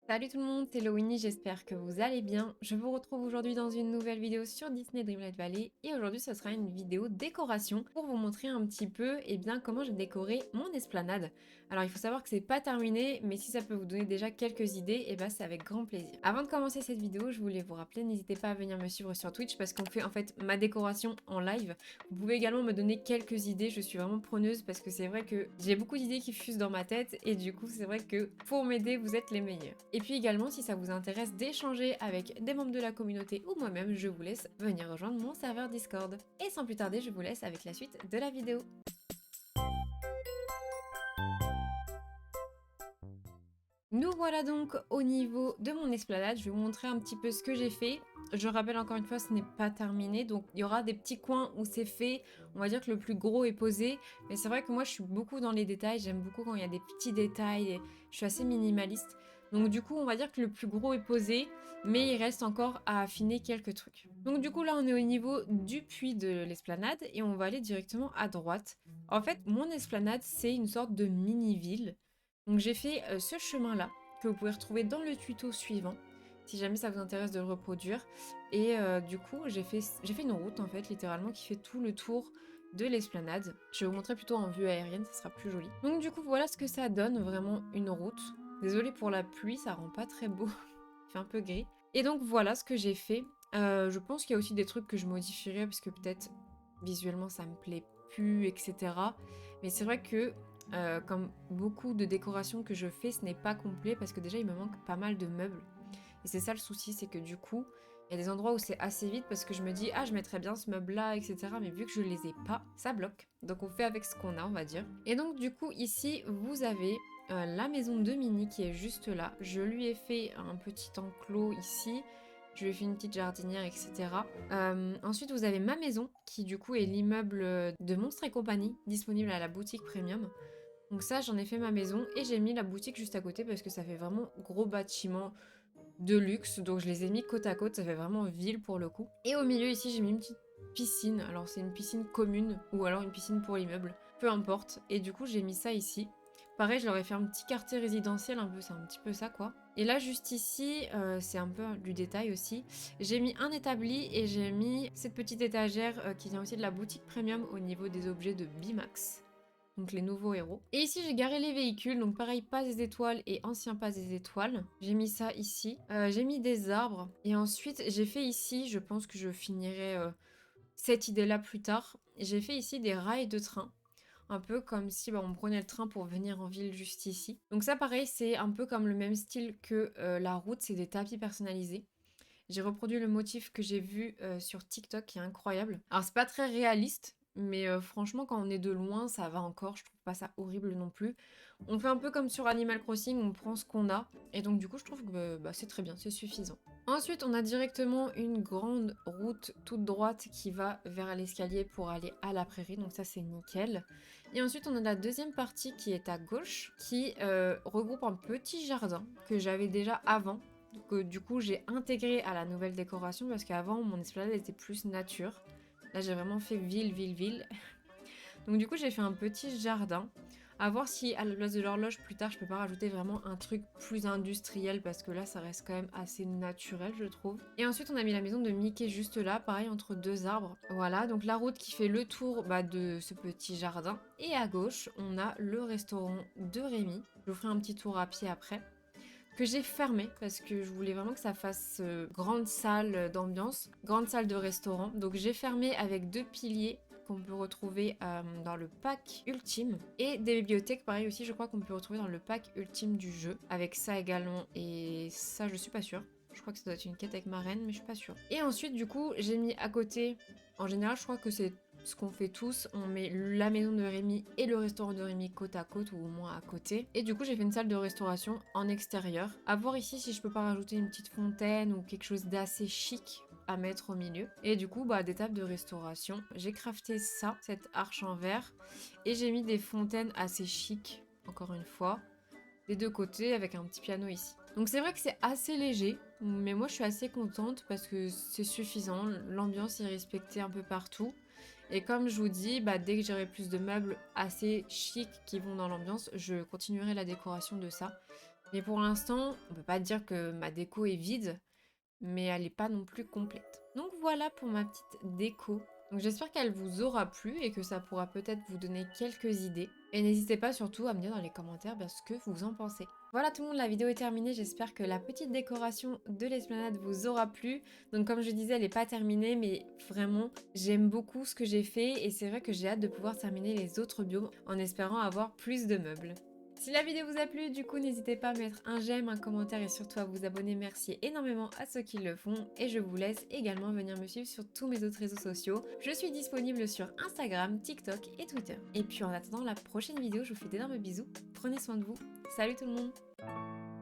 Salut tout le monde, c'est Lowini, j'espère que vous allez bien. Je vous retrouve aujourd'hui dans une nouvelle vidéo sur Disney Dreamlight Valley et aujourd'hui ce sera une vidéo décoration pour vous montrer un petit peu comment j'ai décoré mon esplanade. Alors il faut savoir que c'est pas terminé, mais si ça peut vous donner déjà quelques idées, c'est avec grand plaisir. Avant de commencer cette vidéo, je voulais vous rappeler, n'hésitez pas à venir me suivre sur Twitch parce qu'on fait en fait ma décoration en live. Vous pouvez également me donner quelques idées, je suis vraiment preneuse parce que c'est vrai que j'ai beaucoup d'idées qui fusent dans ma tête et du coup c'est vrai que pour m'aider vous êtes les meilleurs. Et puis également si ça vous intéresse d'échanger avec des membres de la communauté ou moi-même, je vous laisse venir rejoindre mon serveur Discord. Et sans plus tarder, je vous laisse avec la suite de la vidéo. Nous voilà donc au niveau de mon esplanade, je vais vous montrer un petit peu ce que j'ai fait. Je rappelle encore une fois, ce n'est pas terminé, donc il y aura des petits coins où c'est fait, on va dire que le plus gros est posé, mais c'est vrai que moi je suis beaucoup dans les détails, j'aime beaucoup quand il y a des petits détails, et je suis assez minimaliste. Donc du coup on va dire que le plus gros est posé, mais il reste encore à affiner quelques trucs. Donc du coup là on est au niveau du puits de l'esplanade et on va aller directement à droite. En fait mon esplanade c'est une sorte de mini-ville. Donc j'ai fait ce chemin-là, que vous pouvez retrouver dans le tuto suivant, si jamais ça vous intéresse de le reproduire. Et du coup, j'ai fait une route, en fait, littéralement, qui fait tout le tour de l'esplanade. Je vais vous montrer plutôt en vue aérienne, ça sera plus joli. Donc du coup, voilà ce que ça donne, vraiment une route. Désolée pour la pluie, ça rend pas très beau, il fait un peu gris. Et donc voilà ce que j'ai fait. Je pense qu'il y a aussi des trucs que je modifierais, parce que peut-être visuellement ça me plaît plus, etc. Mais c'est vrai que comme beaucoup de décorations que je fais, ce n'est pas complet parce que déjà il me manque pas mal de meubles. Et c'est ça le souci, c'est que du coup, il y a des endroits où c'est assez vite parce que je me dis, ah, je mettrais bien ce meuble-là, etc. Mais vu que je les ai pas, ça bloque. Donc on fait avec ce qu'on a, on va dire. Et donc du coup, ici, vous avez la maison de Minnie qui est juste là. Je lui ai fait un petit enclos ici. Je lui ai fait une petite jardinière, etc. Ensuite, vous avez ma maison, qui du coup est l'immeuble de Monstres et compagnie, disponible à la boutique premium. Donc ça, j'en ai fait ma maison et j'ai mis la boutique juste à côté parce que ça fait vraiment gros bâtiment de luxe. Donc je les ai mis côte à côte, ça fait vraiment ville pour le coup. Et au milieu ici, j'ai mis une petite piscine. Alors c'est une piscine commune ou alors une piscine pour l'immeuble, peu importe. Et du coup, j'ai mis ça ici. Pareil, je leur ai fait un petit quartier résidentiel, un peu, c'est un petit peu ça quoi. Et là, juste ici, c'est un peu du détail aussi. J'ai mis un établi et j'ai mis cette petite étagère qui vient aussi de la boutique premium au niveau des objets de Bimax. Donc les nouveaux héros. Et ici j'ai garé les véhicules, donc pareil, pas des étoiles et ancien pas des étoiles. J'ai mis ça ici. J'ai mis des arbres. Et ensuite j'ai fait ici, je pense que je finirai cette idée-là plus tard. J'ai fait ici des rails de train. Un peu comme si on prenait le train pour venir en ville juste ici. Donc ça pareil, c'est un peu comme le même style que la route, c'est des tapis personnalisés. J'ai reproduit le motif que j'ai vu sur TikTok qui est incroyable. Alors c'est pas très réaliste, mais franchement quand on est de loin ça va encore, je trouve pas ça horrible non plus. On fait un peu comme sur Animal Crossing, on prend ce qu'on a, et donc du coup je trouve que c'est très bien, c'est suffisant. Ensuite on a directement une grande route toute droite qui va vers l'escalier pour aller à la prairie, donc ça c'est nickel. Et ensuite on a la deuxième partie qui est à gauche, qui regroupe un petit jardin que j'avais déjà avant, que du coup j'ai intégré à la nouvelle décoration parce qu'avant mon esplanade était plus nature. Là j'ai vraiment fait ville, ville, ville. Donc du coup j'ai fait un petit jardin. À voir si à la place de l'horloge plus tard je peux pas rajouter vraiment un truc plus industriel parce que là ça reste quand même assez naturel je trouve. Et ensuite on a mis la maison de Mickey juste là, pareil entre deux arbres. Voilà, donc la route qui fait le tour de ce petit jardin. Et à gauche on a le restaurant de Rémi. Je vous ferai un petit tour à pied après que j'ai fermé parce que je voulais vraiment que ça fasse grande salle d'ambiance, grande salle de restaurant. Donc j'ai fermé avec deux piliers qu'on peut retrouver dans le pack ultime et des bibliothèques pareil aussi je crois qu'on peut retrouver dans le pack ultime du jeu avec ça également et ça je suis pas sûre. Je crois que ça doit être une quête avec ma reine, mais je suis pas sûre. Et ensuite, du coup, j'ai mis à côté... En général, je crois que c'est ce qu'on fait tous. On met la maison de Rémi et le restaurant de Rémi côte à côte, ou au moins à côté. Et du coup, j'ai fait une salle de restauration en extérieur. À voir ici si je peux pas rajouter une petite fontaine ou quelque chose d'assez chic à mettre au milieu. Et du coup, des tables de restauration. J'ai crafté ça, cette arche en verre. Et j'ai mis des fontaines assez chic, encore une fois, des deux côtés avec un petit piano ici. Donc c'est vrai que c'est assez léger, mais moi je suis assez contente parce que c'est suffisant, l'ambiance est respectée un peu partout. Et comme je vous dis, dès que j'aurai plus de meubles assez chics qui vont dans l'ambiance, je continuerai la décoration de ça. Mais pour l'instant, on peut pas dire que ma déco est vide, mais elle est pas non plus complète. Donc voilà pour ma petite déco. Donc j'espère qu'elle vous aura plu et que ça pourra peut-être vous donner quelques idées. Et n'hésitez pas surtout à me dire dans les commentaires ce que vous en pensez. Voilà tout le monde, la vidéo est terminée. J'espère que la petite décoration de l'esplanade vous aura plu. Donc comme je disais, elle n'est pas terminée, mais vraiment, j'aime beaucoup ce que j'ai fait. Et c'est vrai que j'ai hâte de pouvoir terminer les autres biomes en espérant avoir plus de meubles. Si la vidéo vous a plu, du coup, n'hésitez pas à mettre un j'aime, un commentaire et surtout à vous abonner. Merci énormément à ceux qui le font. Et je vous laisse également venir me suivre sur tous mes autres réseaux sociaux. Je suis disponible sur Instagram, TikTok et Twitter. Et puis en attendant la prochaine vidéo, je vous fais d'énormes bisous. Prenez soin de vous. Salut tout le monde!